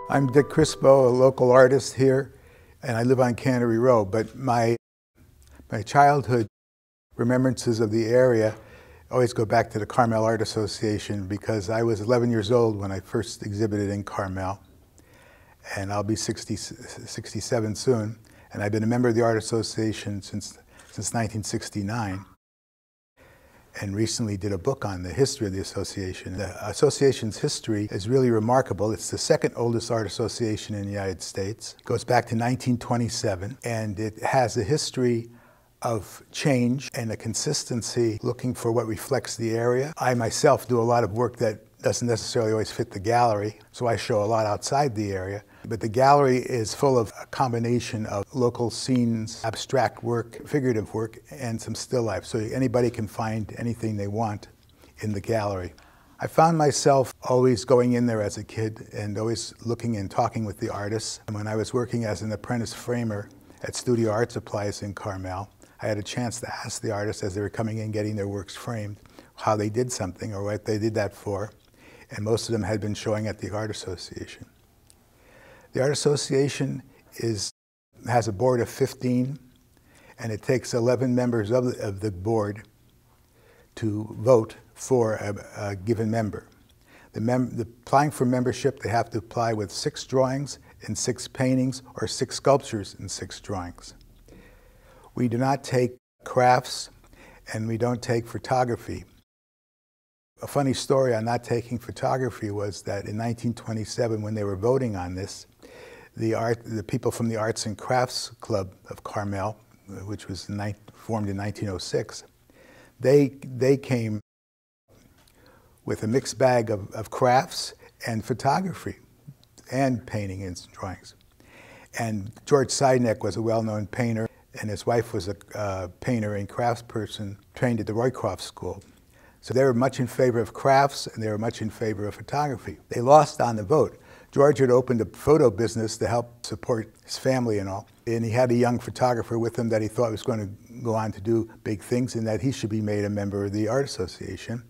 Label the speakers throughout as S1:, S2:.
S1: I'm Dick Crispo, a local artist here, and I live on Cannery Row, but my childhood remembrances of the area always go back to the Carmel Art Association because I was 11 years old when I first exhibited in Carmel, and I'll be 67 soon, and I've been a member of the Art Association since 1969. And recently did a book on the history of the association. The association's history is really remarkable. It's the second oldest art association in the United States. It goes back to 1927, and it has a history of change and a consistency looking for what reflects the area. I myself do a lot of work that doesn't necessarily always fit the gallery, so I show a lot outside the area. But the gallery is full of a combination of local scenes, abstract work, figurative work, and some still life. So anybody can find anything they want in the gallery. I found myself always going in there as a kid and always looking and talking with the artists. And when I was working as an apprentice framer at Studio Art Supplies in Carmel, I had a chance to ask the artists as they were coming in getting their works framed how they did something or what they did that for. And most of them had been showing at the Art Association. The Art Association has a board of 15, and it takes 11 members of the board to vote for a given member. Applying for membership, they have to apply with 6 drawings and 6 paintings or 6 sculptures and 6 drawings. We do not take crafts, and we don't take photography. A funny story on not taking photography was that in 1927, when they were voting on this, the people from the Arts and Crafts Club of Carmel, which was formed in 1906, they came with a mixed bag of crafts and photography and painting and drawings. And George Sideneck was a well-known painter, and his wife was a painter and craftsperson trained at the Roycroft School. So they were much in favor of crafts, and they were much in favor of photography. They lost on the vote. George had opened a photo business to help support his family and all. And he had a young photographer with him that he thought was going to go on to do big things and that he should be made a member of the Art Association.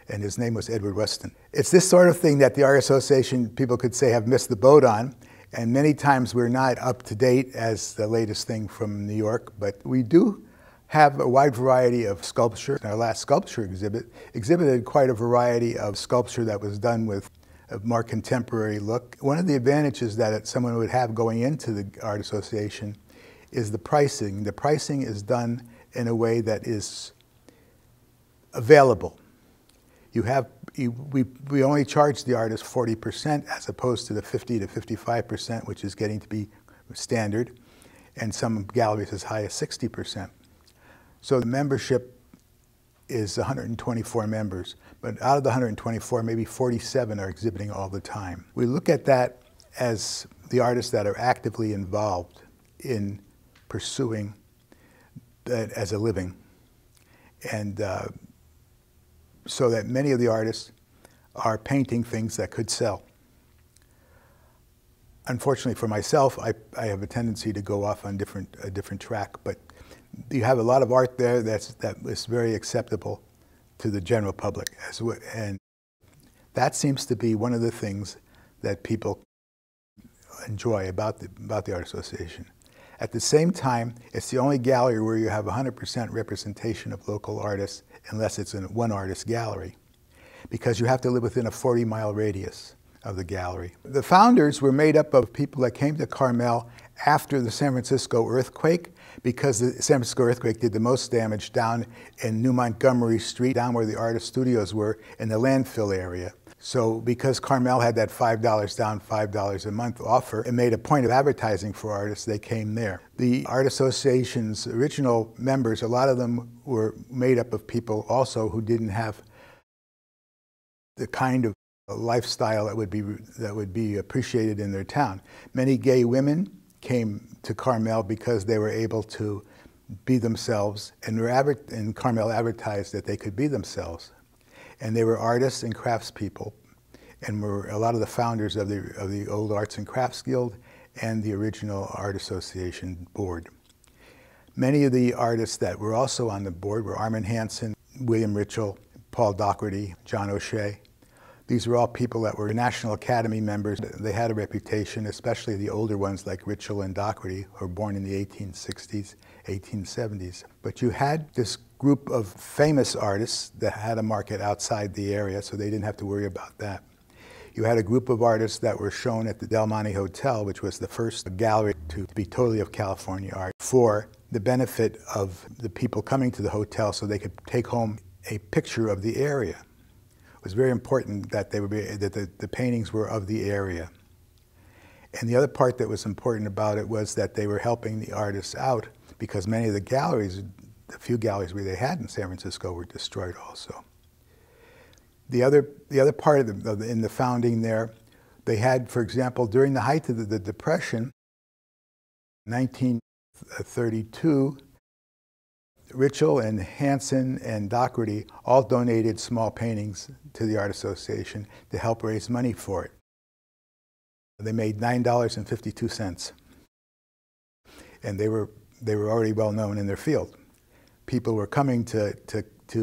S1: And his name was Edward Weston. It's this sort of thing that the Art Association, people could say, have missed the boat on. And many times we're not up to date as the latest thing from New York, but we do have a wide variety of sculpture. Our last sculpture exhibit exhibited quite a variety of sculpture that was done with a more contemporary look. One of the advantages that someone would have going into the Art Association is the pricing. The pricing is done in a way that is available. We only charge the artist 40% as opposed to the 50 to 55%, which is getting to be standard, and some galleries as high as 60%. So the membership is 124 members, but out of the 124, maybe 47 are exhibiting all the time. We look at that as the artists that are actively involved in pursuing that as a living. And so that many of the artists are painting things that could sell. Unfortunately for myself, I have a tendency to go off on a different track, but you have a lot of art there that is very acceptable to the general public, and that seems to be one of the things that people enjoy about the Art Association. At the same time, it's the only gallery where you have 100% representation of local artists, unless it's in one artist gallery, because you have to live within a 40-mile radius of the gallery. The founders were made up of people that came to Carmel after the San Francisco earthquake, because the San Francisco earthquake did the most damage down in New Montgomery Street, down where the artist studios were, in the landfill area. So because Carmel had that $5 down, $5 a month offer, it made a point of advertising for artists. They came there. The Art Association's original members, a lot of them were made up of people also who didn't have the kind of lifestyle that would be appreciated in their town. Many gay women came to Carmel because they were able to be themselves, and Carmel advertised that they could be themselves. And they were artists and craftspeople, and were a lot of the founders of the old Arts and Crafts Guild and the original Art Association board. Many of the artists that were also on the board were Armin Hansen, William Ritchell, Paul Doherty, John O'Shea. These were all people that were National Academy members. They had a reputation, especially the older ones like Ritchell and Doherty, who were born in the 1860s, 1870s. But you had this group of famous artists that had a market outside the area, so they didn't have to worry about that. You had a group of artists that were shown at the Del Monte Hotel, which was the first gallery to be totally of California art, for the benefit of the people coming to the hotel so they could take home a picture of the area. It was very important that the paintings were of the area. And the other part that was important about it was that they were helping the artists out, because many of the galleries, the few galleries they had in San Francisco, were destroyed also. The other part of in the founding there, they had, for example, during the height of the Depression, 1932, Ritchell and Hansen and Doherty all donated small paintings to the Art Association to help raise money for it. They made $9.52, and they were already well known in their field. People were coming to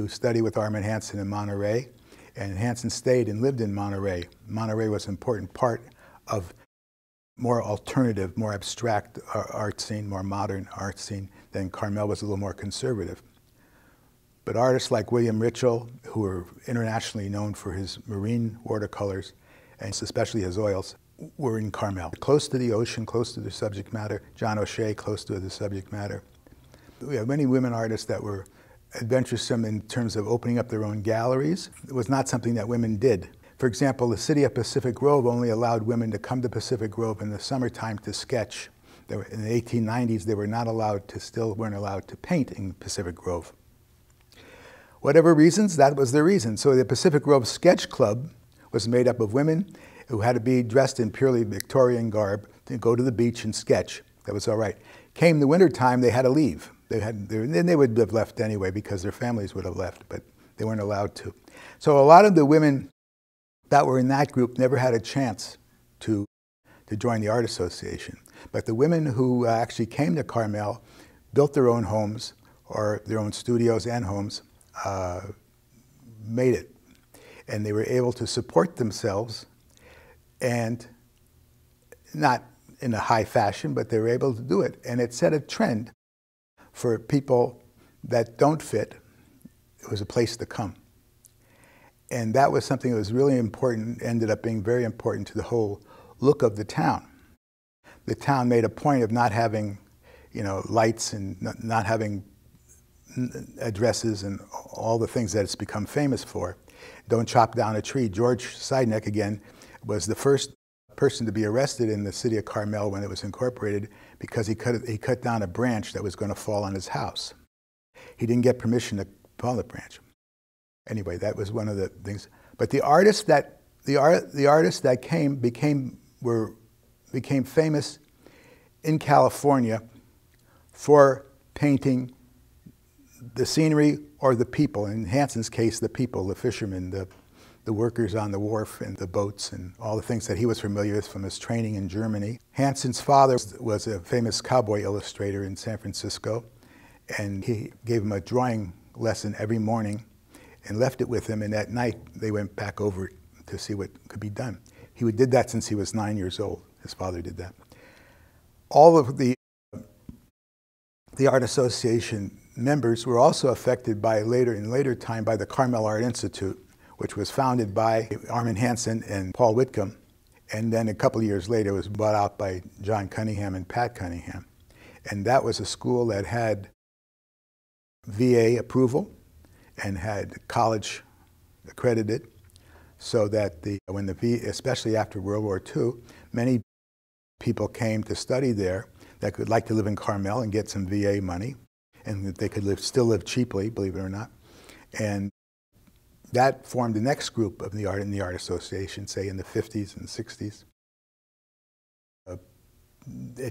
S1: study with Armin Hansen in Monterey, and Hansen stayed and lived in Monterey. Monterey was an important part of more alternative, more abstract art scene, more modern art scene, than Carmel was a little more conservative. But artists like William Ritchell, who were internationally known for his marine watercolors, and especially his oils, were in Carmel. Close to the ocean, close to the subject matter. John O'Shea, close to the subject matter. We have many women artists that were adventuresome in terms of opening up their own galleries. It was not something that women did. For example, the city of Pacific Grove only allowed women to come to Pacific Grove in the summertime to sketch. In the 1890s, they were not allowed to, still weren't allowed to paint in Pacific Grove. Whatever reasons, that was the reason. So the Pacific Grove Sketch Club was made up of women who had to be dressed in purely Victorian garb to go to the beach and sketch. That was all right. Came the winter time, they had to leave. Then they would have left anyway because their families would have left, but they weren't allowed to. So a lot of the women that were in that group never had a chance to join the Art Association. But the women who actually came to Carmel built their own homes, or their own studios and homes, made it. And they were able to support themselves, and not in a high fashion, but they were able to do it. And it set a trend for people that don't fit. It was a place to come. And that was something that was really important, ended up being very important to the whole look of the town. The town made a point of not having, lights and not having addresses and all the things that it's become famous for. Don't chop down a tree. George Sideneck, again, was the first person to be arrested in the city of Carmel when it was incorporated because he cut down a branch that was going to fall on his house. He didn't get permission to pull the branch. Anyway, that was one of the things. But the artists that became famous in California for painting the scenery or the people. In Hansen's case, the people, the fishermen, the workers on the wharf and the boats and all the things that he was familiar with from his training in Germany. Hansen's father was a famous cowboy illustrator in San Francisco, and he gave him a drawing lesson every morning and left it with him, and at night they went back over it to see what could be done. He did that since he was 9 years old. His father did that. All of the Art Association members were also affected by in later time by the Carmel Art Institute, which was founded by Armin Hansen and Paul Whitcomb, and then a couple of years later was bought out by John Cunningham and Pat Cunningham. And that was a school that had VA approval and had college accredited, so that especially after World War II, many people came to study there that could like to live in Carmel and get some VA money, and that they could still live cheaply, believe it or not. And that formed the next group of in the Art Association, say in the 50s and 60s.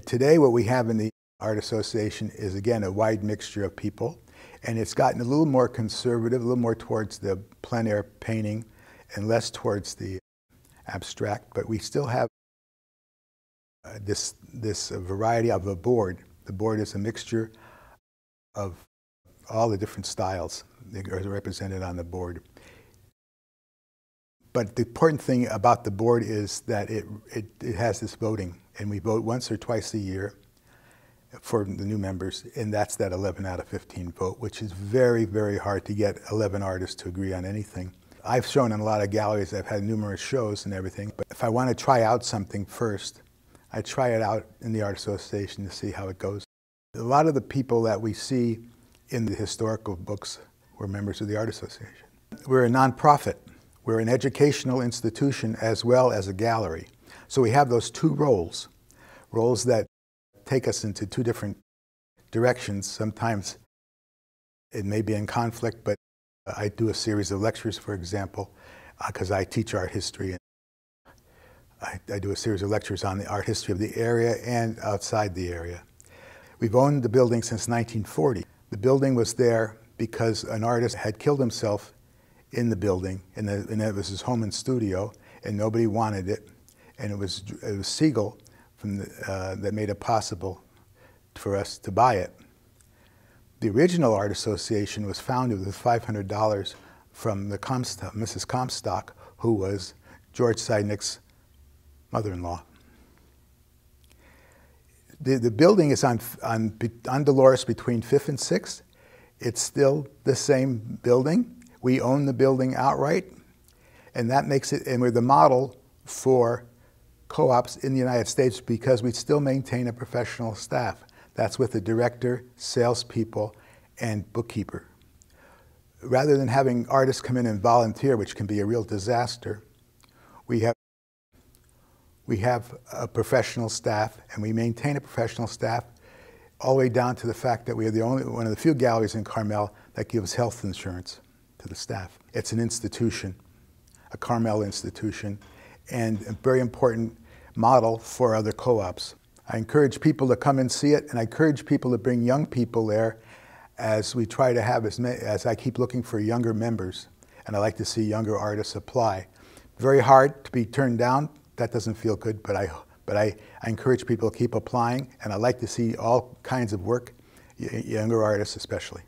S1: Today, what we have in the Art Association is, again, a wide mixture of people, and it's gotten a little more conservative, a little more towards the plein air painting and less towards the abstract, but we still have this variety of a board. The board is a mixture of all the different styles that are represented on the board. But the important thing about the board is that it has this voting, and we vote once or twice a year for the new members, and that's that 11 out of 15 vote, which is very, very hard to get 11 artists to agree on anything. I've shown in a lot of galleries, I've had numerous shows and everything, but if I want to try out something first, I try it out in the Art Association to see how it goes. A lot of the people that we see in the historical books were members of the Art Association. We're a nonprofit. We're an educational institution as well as a gallery. So we have those two roles that take us into two different directions. Sometimes it may be in conflict, but I do a series of lectures, for example, because I teach art history. I do a series of lectures on the art history of the area and outside the area. We've owned the building since 1940. The building was there because an artist had killed himself in the building, and it was his home and studio, and nobody wanted it. And it was Siegel that made it possible for us to buy it. The original Art Association was founded with $500 from the Mrs. Comstock, who was George Seidnick's mother-in-law. The building is on Dolores between 5th and 6th. It's still the same building. We own the building outright, and that makes it, and we're the model for co-ops in the United States because we still maintain a professional staff. That's with a director, salespeople, and bookkeeper. Rather than having artists come in and volunteer, which can be a real disaster, we have a professional staff, and we maintain a professional staff all the way down to the fact that we are one of the few galleries in Carmel that gives health insurance to the staff. It's an institution, a Carmel institution, and a very important model for other co-ops. I encourage people to come and see it, and I encourage people to bring young people there as we try to have as I keep looking for younger members, and I like to see younger artists apply. Very hard to be turned down. That doesn't feel good, but I encourage people to keep applying, and I like to see all kinds of work, younger artists especially.